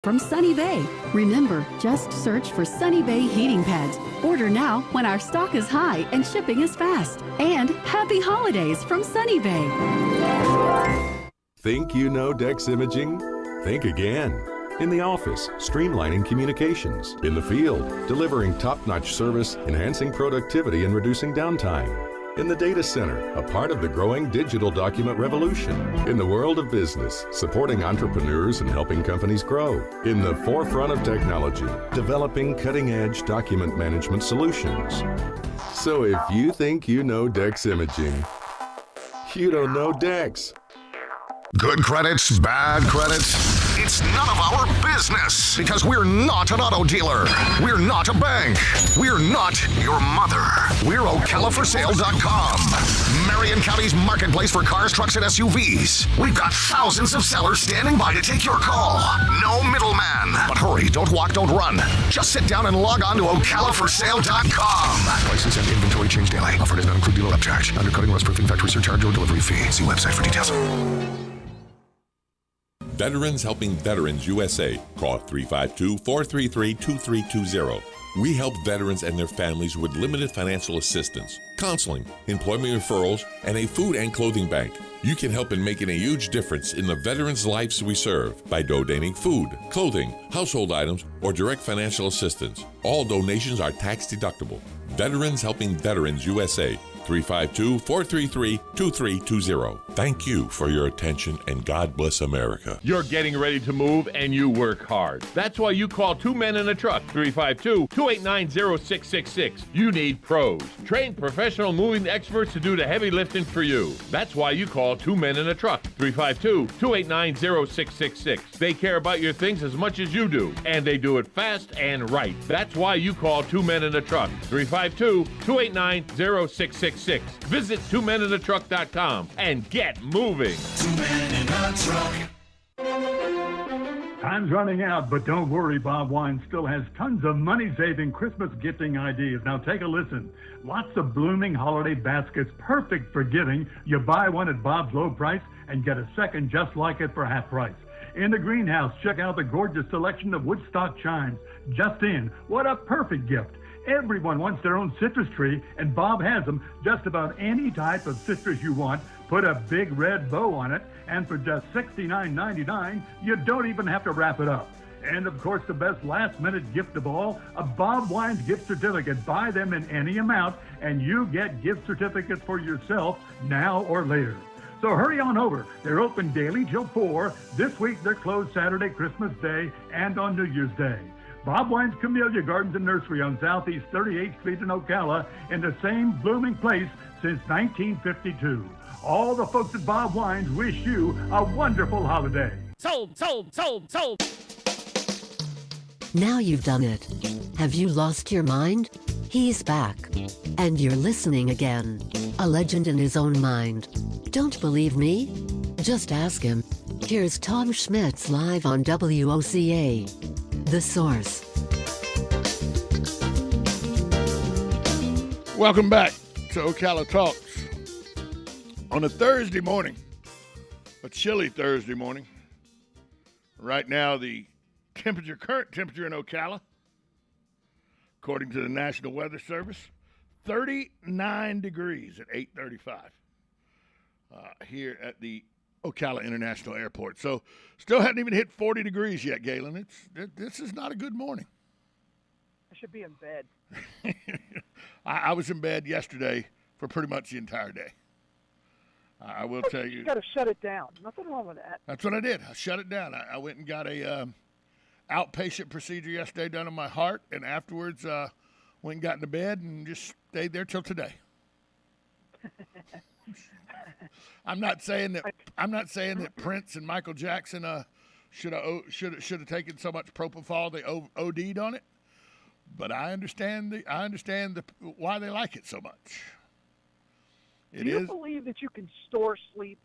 from Sunny Bay. Remember, just search for Sunny Bay heating pads. Order now when our stock is high and shipping is fast. And happy holidays from Sunny Bay. Think you know Dex Imaging? Think again. In the office, streamlining communications. In the field, delivering top-notch service, enhancing productivity and reducing downtime. In the data center, a part of the growing digital document revolution. In the world of business, supporting entrepreneurs and helping companies grow. In the forefront of technology, developing cutting-edge document management solutions. So if you think you know Dex Imaging, you don't know Dex. Good credits, bad credits. It's none of our business because we're not an auto dealer. We're not a bank. We're not your mother. We're OcalaForSale.com. Marion County's marketplace for cars, trucks, and SUVs. We've got thousands of sellers standing by to take your call. No middleman. But hurry, don't walk, don't run. Just sit down and log on to OcalaForSale.com. Prices and inventory change daily. Offer does not include dealer upcharge. Undercutting, rust-proofing, factory surcharge, or delivery fee. See website for details. Veterans Helping Veterans USA. Call 352-433-2320. We help veterans and their families with limited financial assistance, counseling, employment referrals, and a food and clothing bank. You can help in making a huge difference in the veterans' lives we serve by donating food, clothing, household items, or direct financial assistance. All donations are tax deductible. Veterans Helping Veterans USA. 352-433-2320. Thank you for your attention, and God bless America. You're getting ready to move and you work hard. That's why you call Two Men in a Truck, 352-289-0666. You need pros. Trained professional moving experts to do the heavy lifting for you. That's why you call Two Men in a Truck, 352-289-0666. They care about your things as much as you do, and they do it fast and right. That's why you call Two Men in a Truck, 352-289-0666. Visit twomeninatruck.com and get moving. Two Men in a Truck. Time's running out, but don't worry, Bob Wine still has tons of money-saving Christmas gifting ideas. Now take a listen. Lots of blooming holiday baskets, perfect for giving. You buy one at Bob's low price and get a second just like it for half price. In the greenhouse, check out the gorgeous selection of Woodstock chimes. Just in, what a perfect gift. Everyone wants their own citrus tree, and Bob has them. Just about any type of citrus you want. Put a big red bow on it, and for just $69.99, you don't even have to wrap it up. And of course, the best last-minute gift of all, a Bob Wine's gift certificate. Buy them in any amount, and you get gift certificates for yourself now or later. So hurry on over. They're open daily till 4. This week, they're closed Saturday, Christmas Day, and on New Year's Day. Bob Wine's Camellia Gardens and Nursery on Southeast 38th Street in Ocala, in the same blooming place since 1952. All the folks at Bob Wine's wish you a wonderful holiday. Sold, sold, sold, sold. Now you've done it. Have you lost your mind? He's back. And you're listening again. A legend in his own mind. Don't believe me? Just ask him. Here's Tom Schmitz live on WOCA. The Source. Welcome back to Ocala Talks on a Thursday morning, a chilly Thursday morning. Right now, the current temperature in Ocala, according to the National Weather Service, 39 degrees at 8:35 here at the Ocala International Airport. So still hadn't even hit 40 degrees yet, Galen. This is not a good morning. I should be in bed. I was in bed yesterday for pretty much the entire day. I will tell you. You got to shut it down. Nothing wrong with that. That's what I did. I shut it down. I went and got a outpatient procedure yesterday done on my heart, and afterwards went and got into bed and just stayed there till today. I'm not saying that Prince and Michael Jackson should have taken so much propofol they OD'd on it, but I understand why they like it so much. Do you believe that you can store sleep?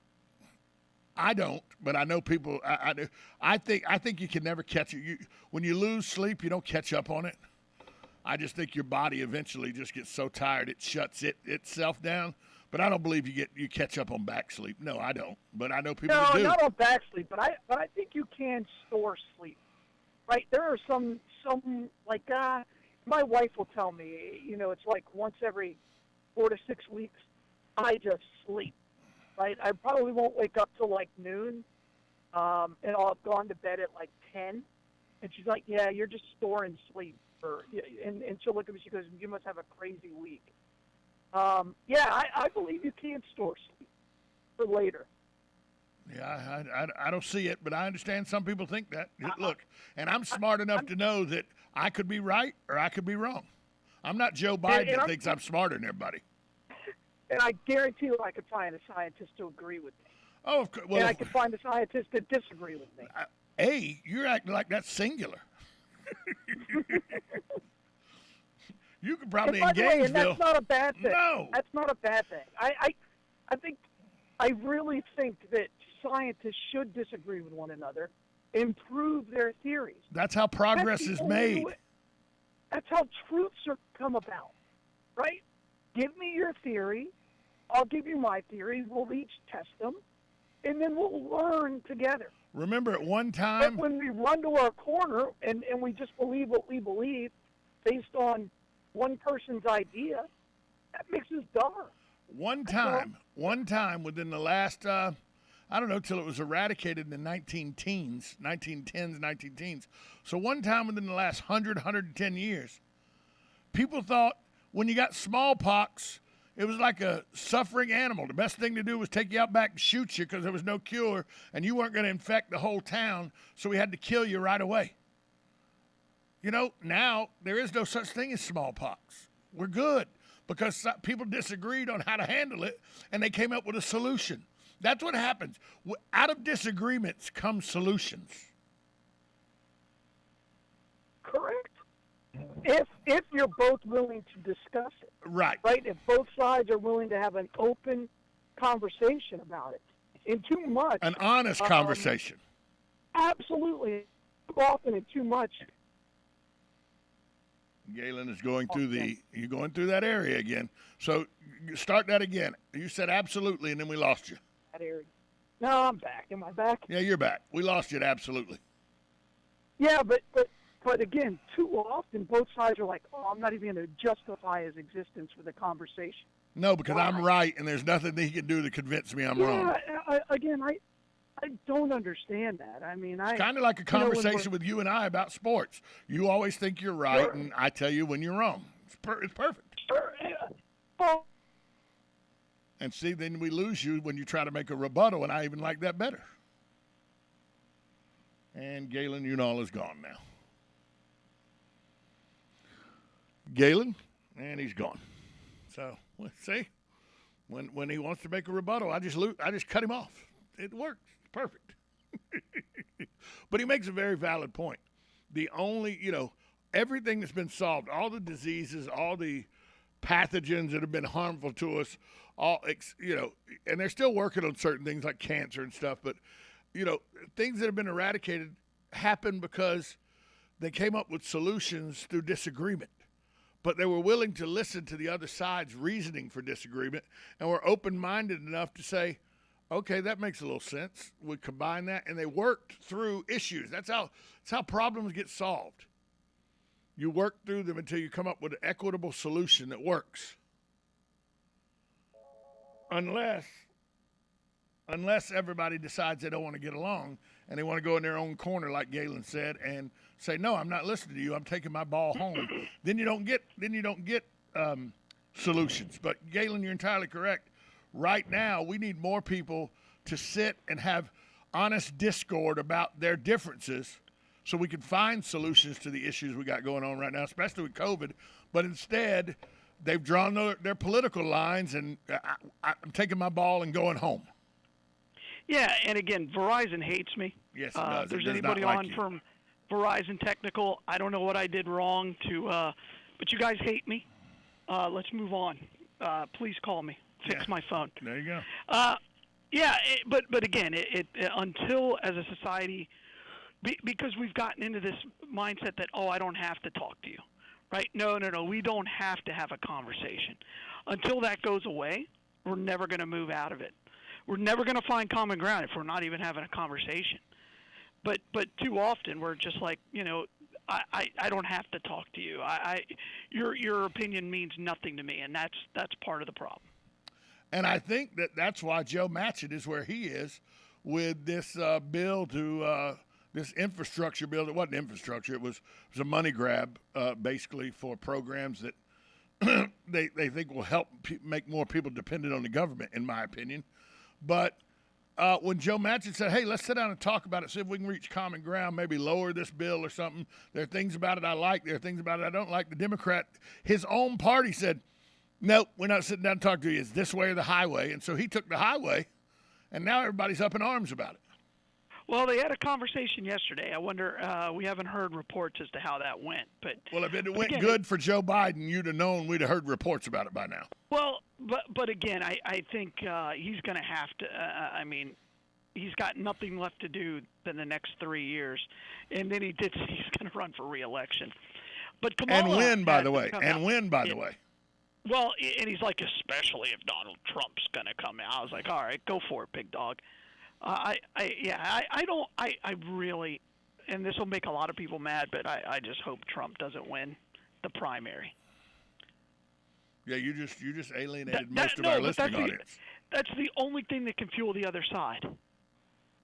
I don't, but I know people. I do. I think you can never catch it. When you lose sleep, you don't catch up on it. I just think your body eventually just gets so tired it shuts itself down. But I don't believe you catch up on back sleep. No, I don't. But I know people who do. No, not on back sleep. But I think you can store sleep. right? There are some like my wife will tell me, it's like once every 4 to 6 weeks, I just sleep, right? I probably won't wake up till like noon, and I'll have gone to bed at like 10. And she's like, yeah, you're just storing sleep. And she'll look at me, she goes, you must have a crazy week. I believe you can store sleep for later. Yeah, I don't see it, but I understand some people think that. Look, and I'm smart enough to know that I could be right or I could be wrong. I'm not Joe Biden that thinks I'm smarter than everybody. And I guarantee you I could find a scientist to agree with me. Oh, of course. Well, and I could find a scientist to disagree with me. Hey, you're acting like that's singular. You could probably engage, and that's not a bad thing. No. That's not a bad thing. I really think that scientists should disagree with one another and prove their theories. That's how progress is made. That's how truths are come about, right? Give me your theory. I'll give you my theory. We'll each test them, and then we'll learn together. Remember at one time... But when we run to our corner and we just believe what we believe based on one person's idea, that makes us dumber. One time within the last, I don't know, till it was eradicated in the 1910s, 1910s. So one time within the last 110 years, people thought when you got smallpox, it was like a suffering animal. The best thing to do was take you out back and shoot you because there was no cure, and you weren't going to infect the whole town, so we had to kill you right away. Now there is no such thing as smallpox. We're good because people disagreed on how to handle it, and they came up with a solution. That's what happens. Out of disagreements come solutions. Correct. If you're both willing to discuss it. Right. Right? If both sides are willing to have an open conversation about it. And too much. An honest conversation. Absolutely. Too often and too much. Galen is going through you're going through that area again. So start that again. You said absolutely, and then we lost you. That area. No, I'm back. Am I back? Yeah, you're back. We lost you at absolutely. Yeah, but again, too often both sides are like, oh, I'm not even going to justify his existence with a conversation. No, because I'm right, and there's nothing he can do to convince me I'm wrong. I don't understand that. I mean, it's kind of like a conversation with you and I about sports. You always think you're right, sure. And I tell you when you're wrong. It's perfect. Sure. Well, and see, then we lose you when you try to make a rebuttal, and I even like that better. And Galen Unal is gone now. Galen, and he's gone. So, see, when he wants to make a rebuttal, I just cut him off. It works. Perfect. But he makes a very valid point. The only, everything that's been solved, all the diseases, all the pathogens that have been harmful to us, and they're still working on certain things like cancer and stuff, but, things that have been eradicated happen because they came up with solutions through disagreement. But they were willing to listen to the other side's reasoning for disagreement and were open-minded enough to say, okay, that makes a little sense. We combine that, and they worked through issues. That's how problems get solved. You work through them until you come up with an equitable solution that works. Unless everybody decides they don't want to get along and they want to go in their own corner, like Galen said, and say, no, I'm not listening to you. I'm taking my ball home. Then you don't get solutions. But Galen, you're entirely correct. Right now, we need more people to sit and have honest discord about their differences so we can find solutions to the issues we got going on right now, especially with COVID. But instead, they've drawn their political lines, and I'm taking my ball and going home. Yeah, and again, Verizon hates me. Yes, it does. If there's anybody on from Verizon Technical, I don't know what I did wrong but you guys hate me. Let's move on. Please call me. Fix my phone. There you go. But again, it until as a society, because we've gotten into this mindset that, I don't have to talk to you, right? No, we don't have to have a conversation. Until that goes away, we're never going to move out of it. We're never going to find common ground if we're not even having a conversation. But too often we're just like, I don't have to talk to you. Your opinion means nothing to me, and that's part of the problem. And I think that's why Joe Manchin is where he is with this bill to this infrastructure bill. It wasn't infrastructure; it was a money grab, basically for programs that they think will help make more people dependent on the government, in my opinion. But when Joe Manchin said, hey, let's sit down and talk about it, see if we can reach common ground, maybe lower this bill or something. There are things about it I like. There are things about it I don't like. The Democrat, his own party said, nope, we're not sitting down and talking to you. It's this way or the highway. And so he took the highway, and now everybody's up in arms about it. Well, they had a conversation yesterday. I wonder, we haven't heard reports as to how that went. Well, if it went good for Joe Biden, you'd have known we'd have heard reports about it by now. Well, but again, I think he's going to have to. He's got nothing left to do than the next 3 years, and then he's going to run for re-election. But Kamala and win, by the way. Well, and he's like, especially if Donald Trump's going to come out. I was like, all right, go for it, big dog. I really, and this will make a lot of people mad, but I just hope Trump doesn't win the primary. Yeah, you just alienated most of our listening audience. That's the only thing that can fuel the other side,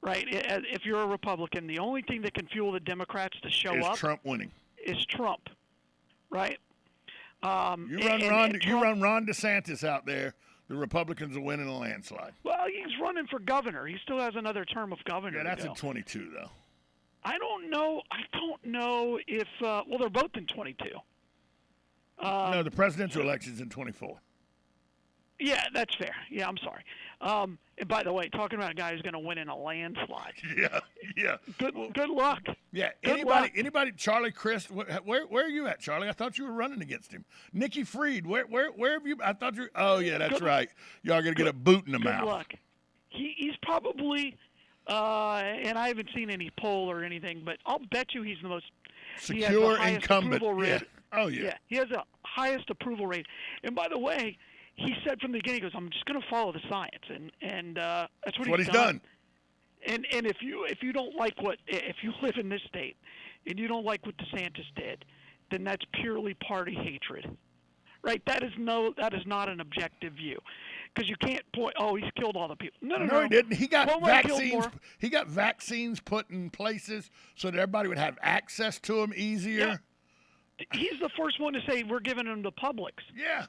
right? If you're a Republican, the only thing that can fuel the Democrats to show up is Trump winning. Is Trump, right? You run Ron DeSantis out there, the Republicans will win in a landslide. Well, he's running for governor. He still has another term of governor. Yeah, that's in 22, though. I don't know if they're both in 22. No, the presidential election's in 24. Yeah, that's fair. Yeah, I'm sorry. And by the way, talking about a guy who's going to win in a landslide. Yeah. Good luck. Yeah. Anybody? Charlie Crist. Where are you at, Charlie? I thought you were running against him. Nikki Fried. Where have you? I thought you. Oh yeah, that's right. Y'all going to get a boot in the mouth. Good luck. He's probably. And I haven't seen any poll or anything, but I'll bet you he's the most secure incumbent. Yeah. Oh yeah. Yeah. He has the highest approval rate. And by the way, he said from the beginning, he goes, I'm just going to follow the science, and that's what he's done. And if you don't like if you live in this state and you don't like what DeSantis did, then that's purely party hatred, right? That is not an objective view, because you can't point. Oh, he's killed all the people. No, he didn't. He got vaccines. He got vaccines put in places so that everybody would have access to them easier. Yeah. He's the first one to say we're giving them to Publix. Yeah.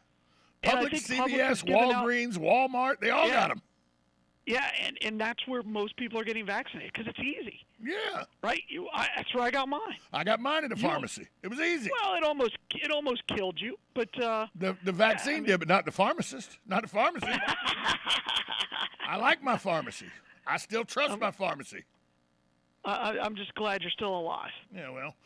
Publix, CVS, Walgreens, Walmart, they all got them. Yeah, and that's where most people are getting vaccinated, because it's easy. Yeah. Right? That's where I got mine. I got mine at the pharmacy. It was easy. Well, it almost killed you, but the vaccine did, but not the pharmacist. Not the pharmacy. I like my pharmacy. I still trust my pharmacy. I'm just glad you're still alive. Yeah, well.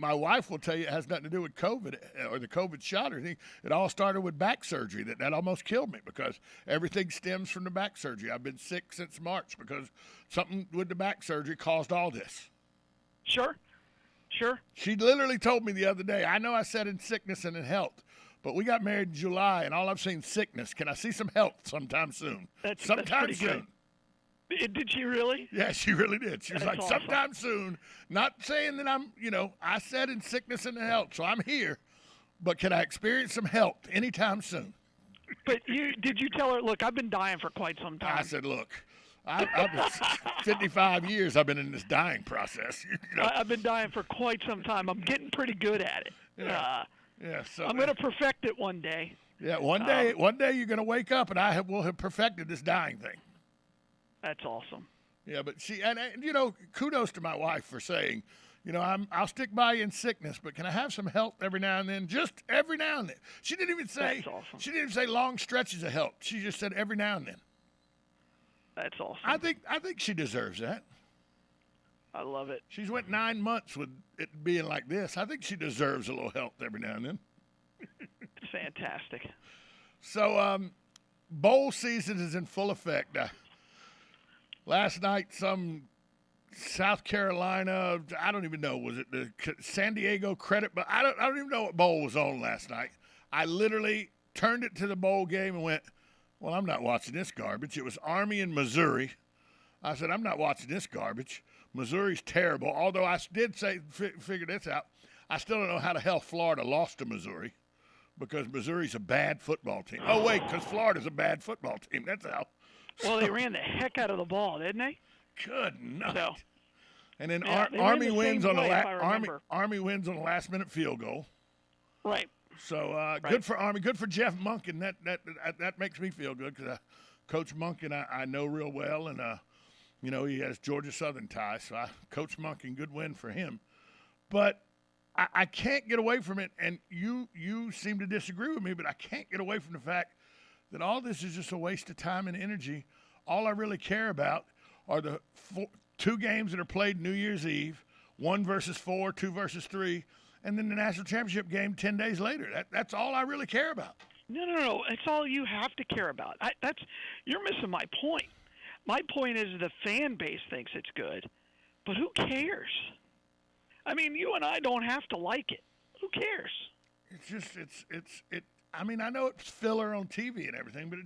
My wife will tell you it has nothing to do with COVID or the COVID shot or anything. It all started with back surgery. That almost killed me, because everything stems from the back surgery. I've been sick since March because something with the back surgery caused all this. Sure. She literally told me the other day, I know I said in sickness and in health, but we got married in July and all I've seen sickness. Can I see some health sometime soon? Sometime soon. Good. Did she really? Yeah, she really did. She was like, awesome. Sometime soon. Not saying that I'm, I said in sickness and in health, so I'm here. But can I experience some health anytime soon? But did you tell her, look, I've been dying for quite some time? I said, look, I've been 55 years I've been in this dying process. I've been dying for quite some time. I'm getting pretty good at it. Yeah. So I'm going to perfect it one day. Yeah, one day you're going to wake up and will have perfected this dying thing. That's awesome. Yeah, but kudos to my wife for saying, I'll stick by you in sickness, but can I have some help every now and then? Just every now and then. She didn't even say. That's awesome. She didn't even say long stretches of help. She just said every now and then. That's awesome. I think she deserves that. I love it. She's went 9 months with it being like this. I think she deserves a little help every now and then. It's fantastic. So, bowl season is in full effect. Last night, some South Carolina, I don't even know, was it the San Diego Credit? But I don't even know what bowl was on last night. I literally turned it to the bowl game and went, well, I'm not watching this garbage. It was Army and Missouri. I said, I'm not watching this garbage. Missouri's terrible. Although I did figure this out. I still don't know how the hell Florida lost to Missouri because Missouri's a bad football team. Oh, wait, because Florida's a bad football team. That's how. Well, they ran the heck out of the ball, didn't they? Good night. So, and then yeah, Army wins on Army wins on a last-minute field goal. Right. So right. Good for Army. Good for Jeff Monken. That makes me feel good because Coach Monken I know real well, and he has Georgia Southern ties. So Coach Monken, good win for him. But I can't get away from it, and you seem to disagree with me, but I can't get away from the fact that all this is just a waste of time and energy. All I really care about are the 2 games that are played New Year's Eve, 1 versus 4, 2 versus 3, and then the national championship game 10 days later. That's all I really care about. No. It's all you have to care about. You're missing my point. My point is the fan base thinks it's good, but who cares? I mean, you and I don't have to like it. Who cares? It's just I mean, I know it's filler on TV and everything, but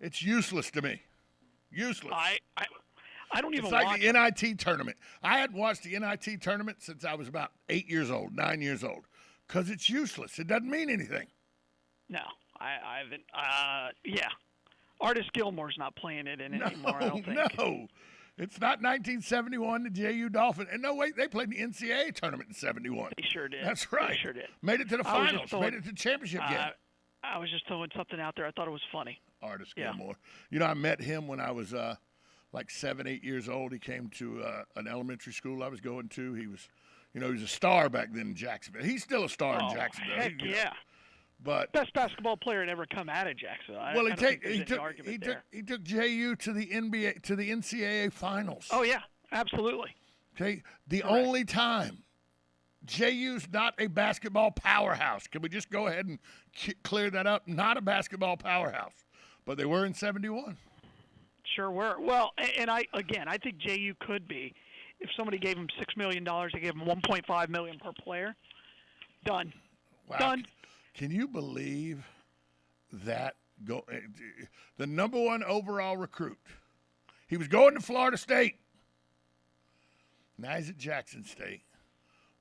it's useless to me. Useless. I don't even watch it. It's like the it. NIT tournament. I hadn't watched the NIT tournament since I was about 8 years old, 9 years old, because it's useless. It doesn't mean anything. No, I haven't. Yeah. Artis Gilmore's not playing it in it anymore, I don't think. No. It's not 1971, the JU Dolphins. And no, wait, they played the NCAA tournament in 71. They sure did. That's right. They sure did. Made it to the finals. Made it to the championship game. I was just throwing something out there. I thought it was funny. Artis Gilmore. You know, I met him when I was like 7, 8 years old. He came to an elementary school I was going to. He was, he was a star back then in Jacksonville. He's still a star in Jacksonville. Heck yeah. But best basketball player to ever come out of Jacksonville. Well, he took JU to the NCAA finals. Oh yeah, absolutely. Okay, the only time JU's not a basketball powerhouse. Can we just go ahead and clear that up? Not a basketball powerhouse, but they were in 71. Sure were. Well, and I think JU could be if somebody gave him $6 million. They gave him $1.5 million per player. Done. Wow. Done. Can you believe that? The number 1 overall recruit. He was going to Florida State. Now he's at Jackson State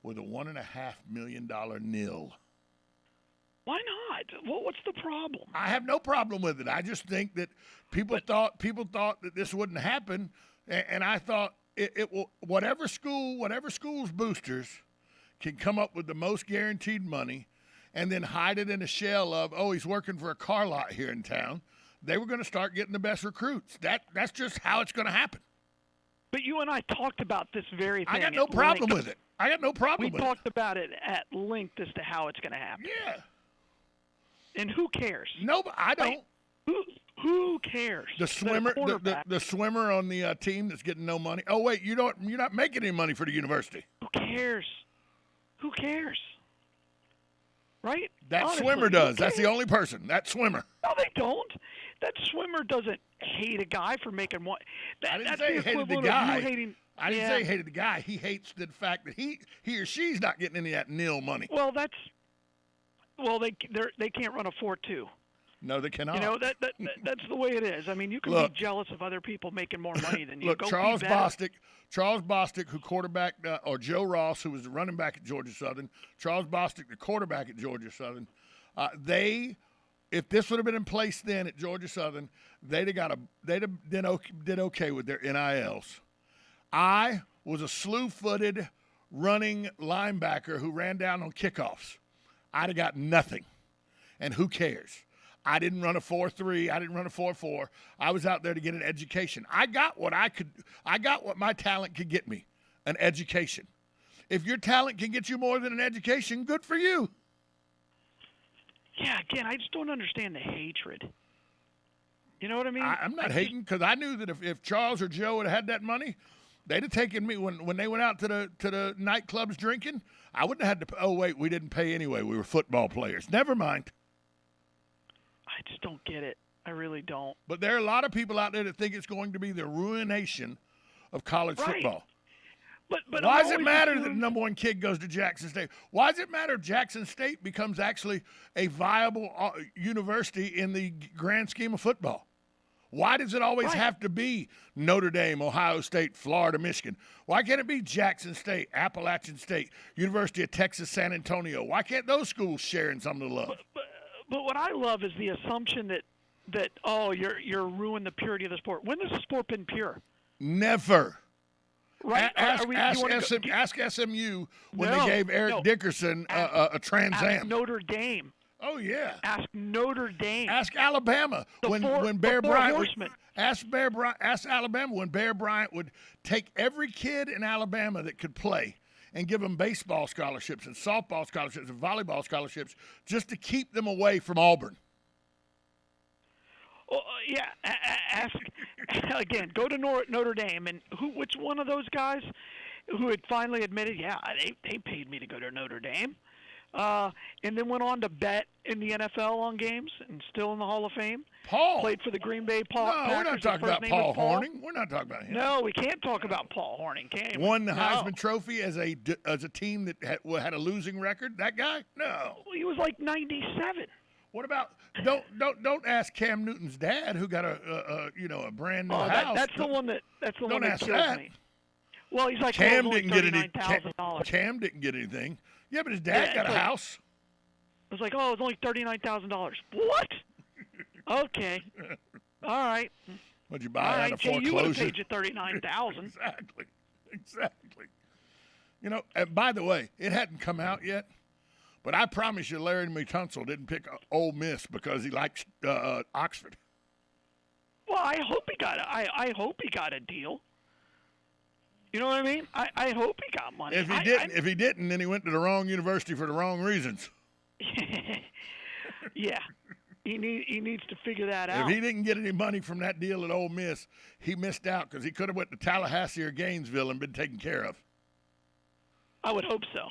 with a $1.5 million nil. Why not? What's the problem? I have no problem with it. I just think that people thought that this wouldn't happen, and I thought it will. Whatever school's boosters can come up with the most guaranteed money, and then hide it in a shell of, he's working for a car lot here in town. They were going to start getting the best recruits. That's just how it's going to happen. But you and I talked about this very thing. I got no problem with it. I got no problem with it. We talked about it at length as to how it's going to happen. Yeah. And who cares? No, I don't. Like, who cares? The swimmer, the swimmer on the team that's getting no money. Oh wait, you're not making any money for the university. Who cares? Who cares? Right? That Honestly, swimmer does. That's the only person. That swimmer. No, they don't. That swimmer doesn't hate a guy for making one. I didn't say he hated the guy. I didn't say he hated the guy. He hates the fact that he or she's not getting any of that nil money. Well, they can't run a 4.2. No, they cannot. That's the way it is. I mean, you can be jealous of other people making more money than you. Look, Charles Bostic, who quarterbacked, or Joe Ross, who was the running back at Georgia Southern. Charles Bostic, the quarterback at Georgia Southern. If this would have been in place then at Georgia Southern, they'd have did okay with their NILs. I was a slew-footed running linebacker who ran down on kickoffs. I'd have got nothing, and who cares? I didn't run a 4.3. I didn't run a 4.4. I was out there to get an education. I got what my talent could get me, an education. If your talent can get you more than an education, good for you. Yeah, again, I just don't understand the hatred. You know what I mean? I'm not hating because I knew that if Charles or Joe had had that money, they'd have taken me when they went out to the nightclubs drinking. I wouldn't have had to. Oh wait, we didn't pay anyway. We were football players. Never mind. I just don't get it. I really don't. But there are a lot of people out there that think it's going to be the ruination of college football. But why does it matter that the number 1 kid goes to Jackson State? Why does it matter if Jackson State becomes actually a viable university in the grand scheme of football? Why does it always have to be Notre Dame, Ohio State, Florida, Michigan? Why can't it be Jackson State, Appalachian State, University of Texas, San Antonio? Why can't those schools share in some of the love? But what I love is the assumption that you're ruining the purity of the sport. When has the sport been pure? Never. Right? Ask SMU when they gave Eric Dickerson a Trans Am. Ask Notre Dame. Oh yeah. Ask Notre Dame. Ask Alabama when Bear Bryant. Ask Alabama when Bear Bryant would take every kid in Alabama that could play and give them baseball scholarships and softball scholarships and volleyball scholarships just to keep them away from Auburn. Yeah, ask again. Go to Notre Dame, and which one of those guys who had finally admitted, yeah, they paid me to go to Notre Dame, and then went on to bet in the NFL on games and still in the Hall of Fame. Paul played for the Green Bay Packers. No, we're not talking about Paul Hornung. We're not talking about him. No, we can't talk about Paul Hornung, can we? Won the Heisman Trophy as a team that had a losing record. That guy? No. Well, he was like 97. What about don't ask Cam Newton's dad who got a brand new house. That's the one that kills me. Well, he's like Cam didn't get any. $39,000. Cam didn't get anything. Yeah, but his dad got a house. It was like, oh, it was only $39,000. What? Okay. All right. What'd you buy out of foreclosure? You would have paid you $39,000. Exactly. And by the way, it hadn't come out yet. But I promise you, Larry Tunsil didn't pick Ole Miss because he likes Oxford. Well, I hope he got a deal. You know what I mean? I hope he got money. If he didn't, then he went to the wrong university for the wrong reasons. Yeah, he needs to figure that out. If he didn't get any money from that deal at Ole Miss, he missed out because he could have went to Tallahassee or Gainesville and been taken care of. I would hope so.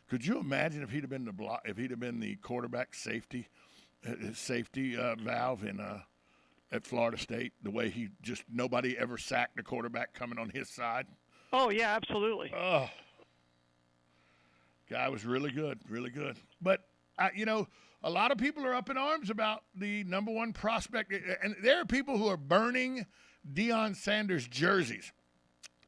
Could you imagine if he'd have been the quarterback safety valve at Florida State, the way nobody ever sacked a quarterback coming on his side? Oh yeah, absolutely. Oh, guy was really good. But a lot of people are up in arms about the number one prospect, and there are people who are burning Deion Sanders jerseys.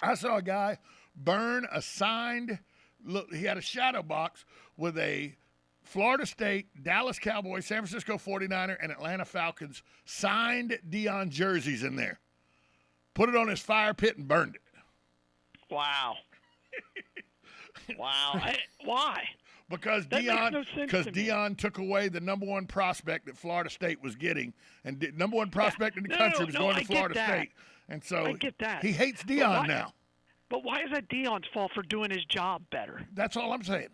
I saw a guy burn a signed. Look, he had a shadow box with a Florida State, Dallas Cowboys, San Francisco 49er, and Atlanta Falcons signed Deion jerseys in there. Put it on his fire pit and burned it. Wow. Why? Because Deion took away the number one prospect that Florida State was getting, and number one prospect in the country was going to Florida State. And so I get that. He hates Deion now. But why is that Deion's fault for doing his job better? That's all I'm saying.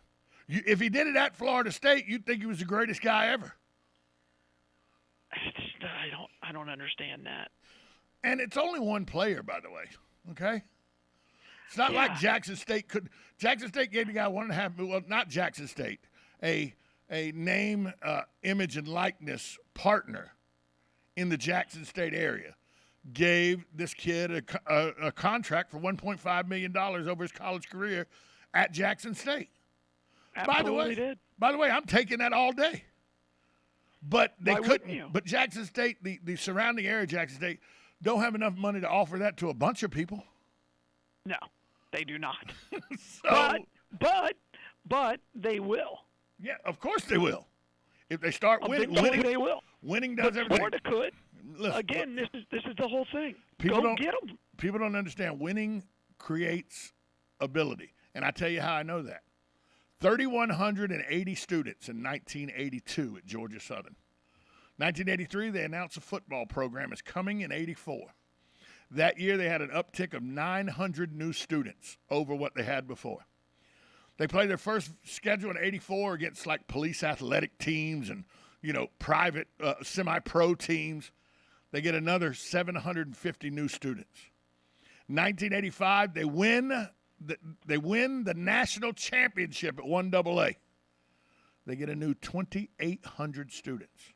If he did it at Florida State, you'd think he was the greatest guy ever. I don't understand that. And it's only one player, by the way. Okay? It's not like Jackson State could. Jackson State gave the guy $1.5 million. Well, not Jackson State. A name, image, and likeness partner in the Jackson State area gave this kid a contract for $1.5 million over his college career at Jackson State. Absolutely By the way, I'm taking that all day. But they couldn't. You? But Jackson State, the surrounding area of Jackson State, don't have enough money to offer that to a bunch of people. No, they do not. But they will. Yeah, of course they will. If they start winning, they will. Winning does everything. Florida could. Listen, again, this is the whole thing. Go get them. People don't understand. Winning creates ability, and I tell you how I know that. 3,180 students in 1982 at Georgia Southern. 1983, they announced a football program is coming in 84. That year, they had an uptick of 900 new students over what they had before. They played their first schedule in 84 against like police athletic teams and, private semi-pro teams. They get another 750 new students. 1985, they win the national championship at 1AA. They get a new 2,800 students.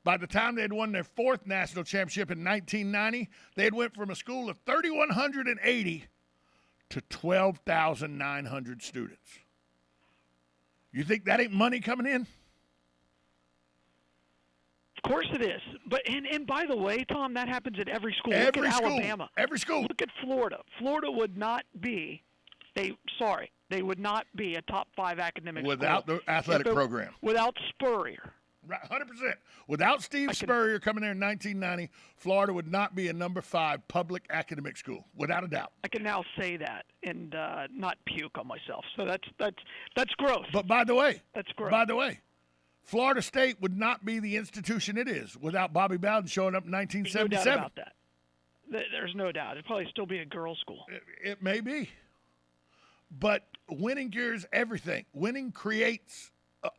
By the time they had won their fourth national championship in 1990, they had went from a school of 3,180 to 12,900 students. You think that ain't money coming in? Of course it is. But and by the way, Tom, that happens at every school. Look at Alabama. Every school. Look at Florida. Florida would not be they would not be a top 5 academic without school the athletic program. Without Spurrier. Right, 100%. Without Steve Spurrier coming there in 1990, Florida would not be a number 5 public academic school, without a doubt. I can now say that and not puke on myself. So that's gross. But by the way, that's gross. By the way, Florida State would not be the institution it is without Bobby Bowden showing up in 1977. There's no doubt about that. There's no doubt. It'd probably still be a girls' school. It may be. But winning cures everything. Winning creates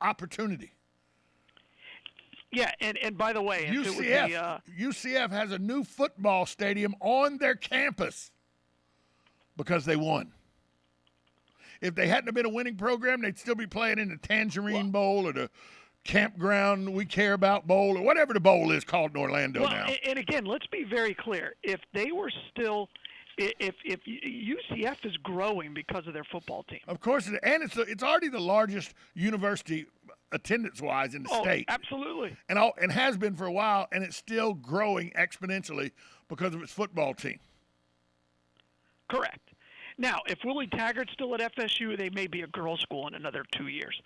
opportunity. Yeah, and by the way, UCF has a new football stadium on their campus because they won. If they hadn't have been a winning program, they'd still be playing in the Tangerine Bowl or the Campground We Care About Bowl or whatever the bowl is called in Orlando now. And again, let's be very clear. If they were still if UCF is growing because of their football team. Of course, and it's already the largest university attendance-wise in the state. Absolutely. And has been for a while, and it's still growing exponentially because of its football team. Correct. Now, if Willie Taggart's still at FSU, they may be a girls' school in another 2 years.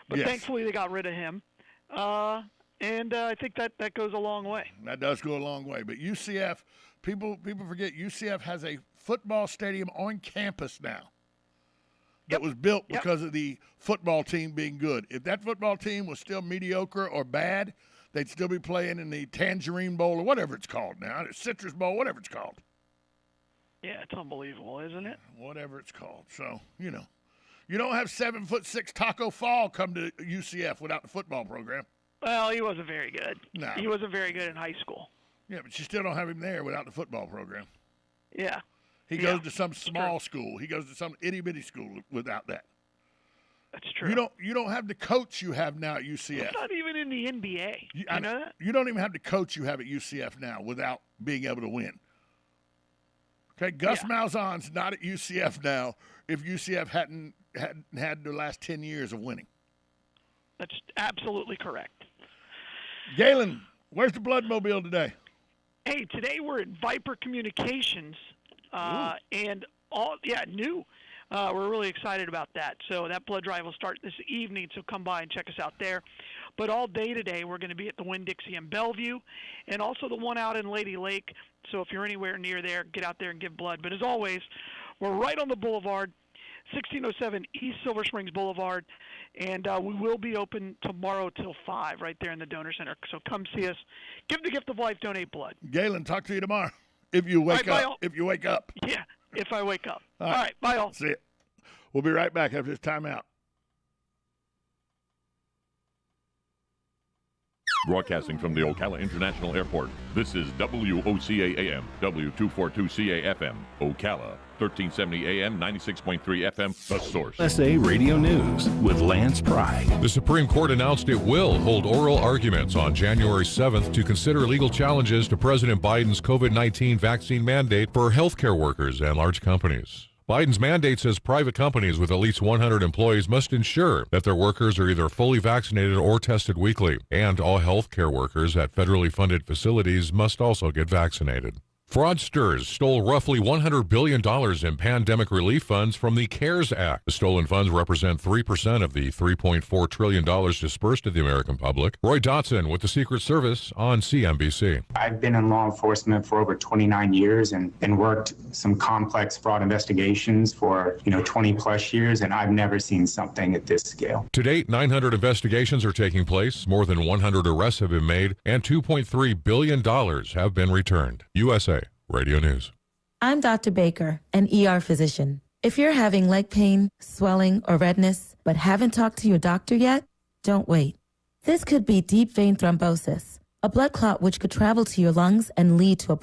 But thankfully they got rid of him. And I think that goes a long way. That does go a long way. But UCF, people forget UCF has a football stadium on campus now that was built because of the football team being good. If that football team was still mediocre or bad, they'd still be playing in the Tangerine Bowl or whatever it's called now, the Citrus Bowl, whatever it's called. Yeah, it's unbelievable, isn't it? Whatever it's called. So, you don't have 7'6" Taco Fall come to UCF without the football program. Well, he wasn't very good. No. He wasn't very good in high school. Yeah, but you still don't have him there without the football program. Yeah. He goes to some small school. He goes to some itty-bitty school without that. That's true. You don't have the coach you have now at UCF. It's not even in the NBA. You know that? You don't even have the coach you have at UCF now without being able to win. Okay, Gus Malzahn's not at UCF now if UCF hadn't had the last 10 years of winning. That's absolutely correct. Galen, where's the Bloodmobile today? Hey, today we're at Viper Communications, and new. We're really excited about that. So that blood drive will start this evening, so come by and check us out there. But all day today, we're going to be at the Winn-Dixie in Bellevue, and also the one out in Lady Lake. So if you're anywhere near there, get out there and give blood. But as always, we're right on the boulevard, 1607 East Silver Springs Boulevard, and we will be open tomorrow till 5 right there in the donor center. So come see us. Give the gift of life, donate blood. Galen, talk to you tomorrow if you wake up. If you wake up. Yeah, if I wake up. All right, bye all. See you. We'll be right back after this timeout. Broadcasting from the Ocala International Airport, this is WOCA AM, W242CA FM, Ocala, 1370 AM, 96.3 FM, The Source. USA Radio News with Lance Pry. The Supreme Court announced it will hold oral arguments on January 7th to consider legal challenges to President Biden's COVID-19 vaccine mandate for healthcare workers and large companies. Biden's mandate says private companies with at least 100 employees must ensure that their workers are either fully vaccinated or tested weekly, and all healthcare workers at federally funded facilities must also get vaccinated. Fraudsters stole roughly $100 billion in pandemic relief funds from the CARES Act. The stolen funds represent 3% of the $3.4 trillion dispersed to the American public. Roy Dotson with the Secret Service on CNBC. I've been in law enforcement for over 29 years and worked some complex fraud investigations for 20 plus years, and I've never seen something at this scale. To date, 900 investigations are taking place, more than 100 arrests have been made, and $2.3 billion have been returned. USA Radio News. I'm Dr. Baker, an ER physician. If you're having leg pain, swelling, or redness, but haven't talked to your doctor yet, don't wait. This could be deep vein thrombosis, a blood clot which could travel to your lungs and lead to a